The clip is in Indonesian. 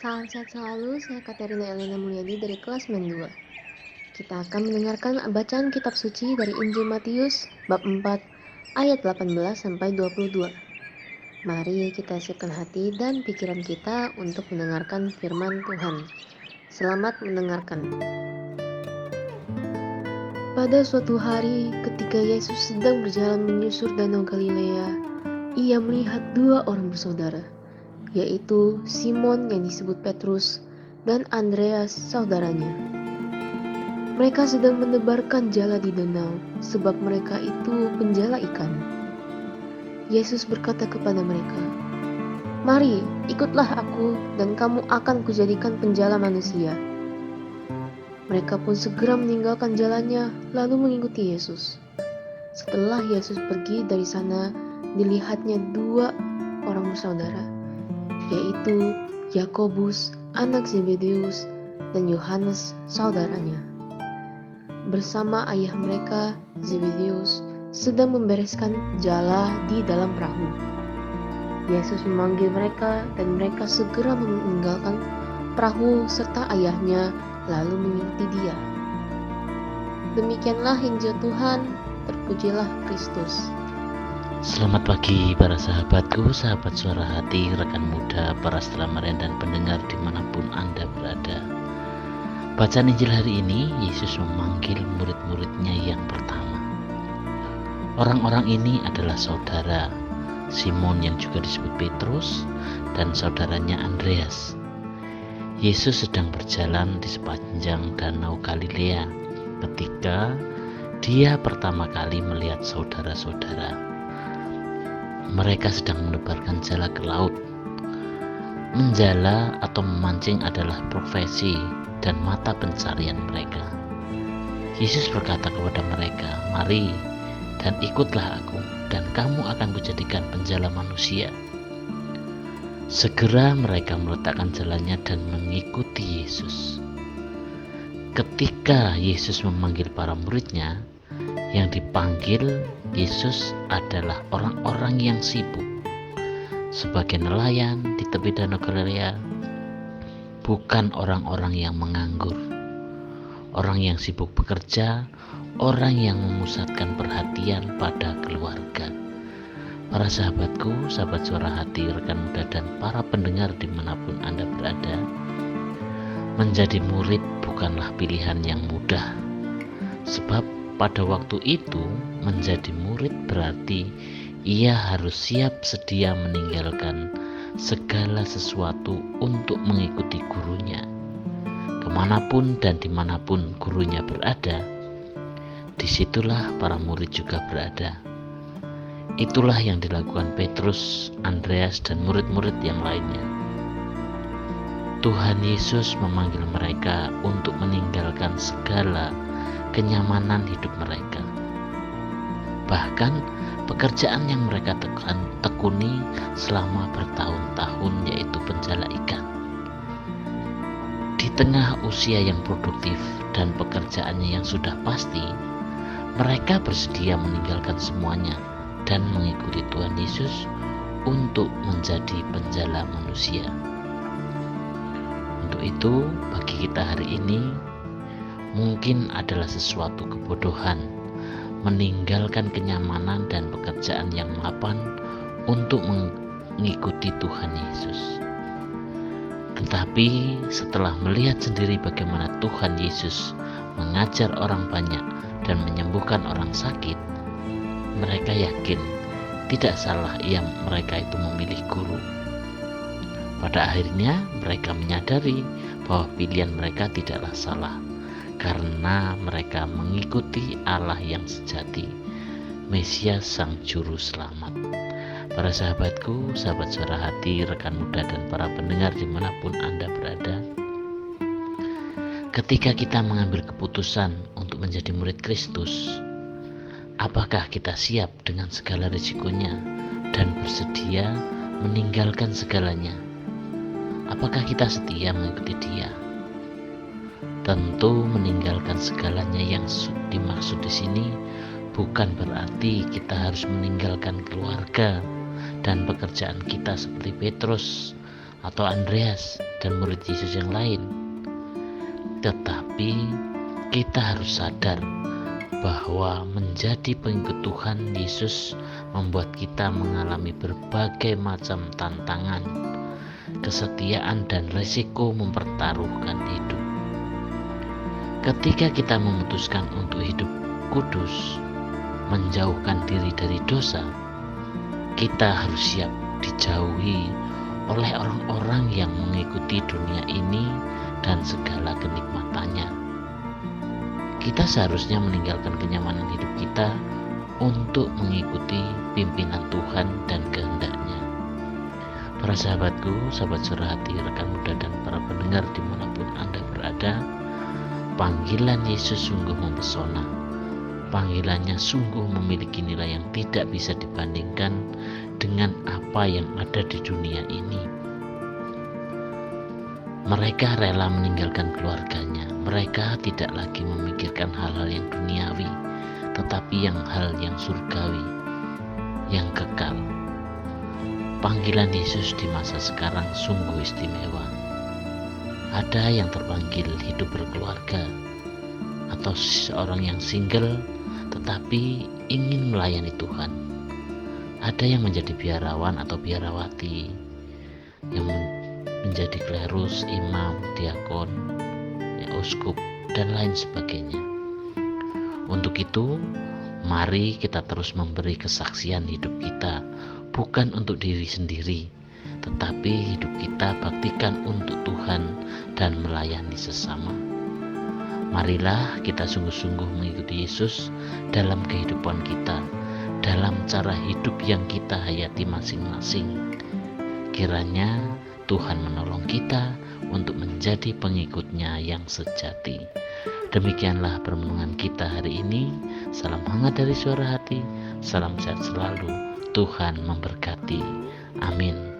Salam sehat selalu, saya Katerina Elena Mulyadi dari kelas 92. Kita akan mendengarkan bacaan kitab suci dari Injil Matius bab 4 ayat 18 sampai 22. Mari kita siapkan hati dan pikiran kita untuk mendengarkan firman Tuhan. Selamat mendengarkan. Pada suatu hari, ketika Yesus sedang berjalan menyusur Danau Galilea, ia melihat dua orang bersaudara, yaitu Simon yang disebut Petrus dan Andreas saudaranya. Mereka sedang menebarkan jala di danau, sebab mereka itu penjala ikan. Yesus berkata kepada mereka, "Mari, ikutlah aku, dan kamu akan kujadikan penjala manusia." Mereka pun segera meninggalkan jalannya, lalu mengikuti Yesus. Setelah Yesus pergi dari sana, dilihatnya dua orang bersaudara, yaitu Yakobus, anak Zebedeus, dan Yohanes, saudaranya. Bersama ayah mereka, Zebedeus, sedang membereskan jala di dalam perahu. Yesus memanggil mereka dan mereka segera meninggalkan perahu serta ayahnya lalu mengikuti dia. Demikianlah Injil Tuhan, terpujilah Kristus. Selamat pagi para sahabatku, sahabat suara hati, rekan muda, para setelamarian dan pendengar dimanapun Anda berada. Bacaan Injil hari ini, Yesus memanggil murid-muridnya yang pertama. Orang-orang ini adalah saudara Simon yang juga disebut Petrus dan saudaranya Andreas. Yesus sedang berjalan di sepanjang Danau Galilea ketika dia pertama kali melihat saudara-saudara. Mereka sedang menebarkan jala ke laut. Menjala atau memancing adalah profesi dan mata pencarian mereka. Yesus berkata kepada mereka, "Mari dan ikutlah aku, dan kamu akan kujadikan penjala manusia." Segera mereka meletakkan jalannya dan mengikuti Yesus. Ketika Yesus memanggil para muridnya, yang dipanggil Yesus adalah orang-orang yang sibuk sebagai nelayan di tepi Danau Galilea, bukan orang-orang yang menganggur, orang yang sibuk bekerja, orang yang memusatkan perhatian pada keluarga. Para sahabatku, sahabat suara hati, rekan muda, dan para pendengar dimanapun Anda berada, menjadi murid bukanlah pilihan yang mudah, sebab pada waktu itu menjadi murid berarti ia harus siap sedia meninggalkan segala sesuatu untuk mengikuti gurunya. Kemanapun dan dimanapun gurunya berada, disitulah para murid juga berada. Itulah yang dilakukan Petrus, Andreas, dan murid-murid yang lainnya. Tuhan Yesus memanggil mereka untuk meninggalkan segala kenyamanan hidup mereka. Bahkan pekerjaan yang mereka tekuni selama bertahun-tahun, yaitu penjala ikan. Di tengah usia yang produktif dan pekerjaannya yang sudah pasti, mereka bersedia meninggalkan semuanya dan mengikuti Tuhan Yesus untuk menjadi penjala manusia. Untuk itu, bagi kita hari ini, mungkin adalah sesuatu kebodohan meninggalkan kenyamanan dan pekerjaan yang mapan untuk mengikuti Tuhan Yesus. Tetapi setelah melihat sendiri bagaimana Tuhan Yesus mengajar orang banyak dan menyembuhkan orang sakit, mereka yakin tidak salah mereka itu memilih guru. Pada akhirnya mereka menyadari bahwa pilihan mereka tidaklah salah, karena mereka mengikuti Allah yang sejati, Mesias Sang Juru Selamat. Para sahabatku, sahabat suara hati, rekan muda, dan para pendengar dimanapun Anda berada, ketika kita mengambil keputusan untuk menjadi murid Kristus, apakah kita siap dengan segala risikonya dan bersedia meninggalkan segalanya? Apakah kita setia mengikuti Dia? Tentu meninggalkan segalanya yang dimaksud di sini bukan berarti kita harus meninggalkan keluarga dan pekerjaan kita seperti Petrus atau Andreas, dan murid Yesus yang lain. Tetapi kita harus sadar bahwa menjadi pengikut Tuhan Yesus membuat kita mengalami berbagai macam tantangan, kesetiaan, dan resiko mempertaruhkan hidup. Ketika kita memutuskan untuk hidup kudus, menjauhkan diri dari dosa, kita harus siap dijauhi oleh orang-orang yang mengikuti dunia ini dan segala kenikmatannya. Kita seharusnya meninggalkan kenyamanan hidup kita untuk mengikuti pimpinan Tuhan dan kehendak-Nya. Para sahabatku, sahabat Suara Hati, rekan muda, dan para pendengar dimanapun Anda berada, panggilan Yesus sungguh mempesona. Panggilannya sungguh memiliki nilai yang tidak bisa dibandingkan dengan apa yang ada di dunia ini. Mereka rela meninggalkan keluarganya. Mereka tidak lagi memikirkan hal-hal yang duniawi, tetapi hal yang surgawi, yang kekal. Panggilan Yesus di masa sekarang sungguh istimewa. Ada yang terpanggil hidup berkeluarga, atau seorang yang single tetapi ingin melayani Tuhan. Ada yang menjadi biarawan atau biarawati, yang menjadi klerus, imam, diakon, uskup, dan lain sebagainya. Untuk itu, mari kita terus memberi kesaksian hidup kita, bukan untuk diri sendiri, tetapi hidup kita baktikan untuk Tuhan dan melayani sesama. Marilah kita sungguh-sungguh mengikuti Yesus dalam kehidupan kita, dalam cara hidup yang kita hayati masing-masing. Kiranya Tuhan menolong kita untuk menjadi pengikut-Nya yang sejati. Demikianlah permenungan kita hari ini. Salam hangat dari Suara Hati. Salam sehat selalu. Tuhan memberkati. Amin.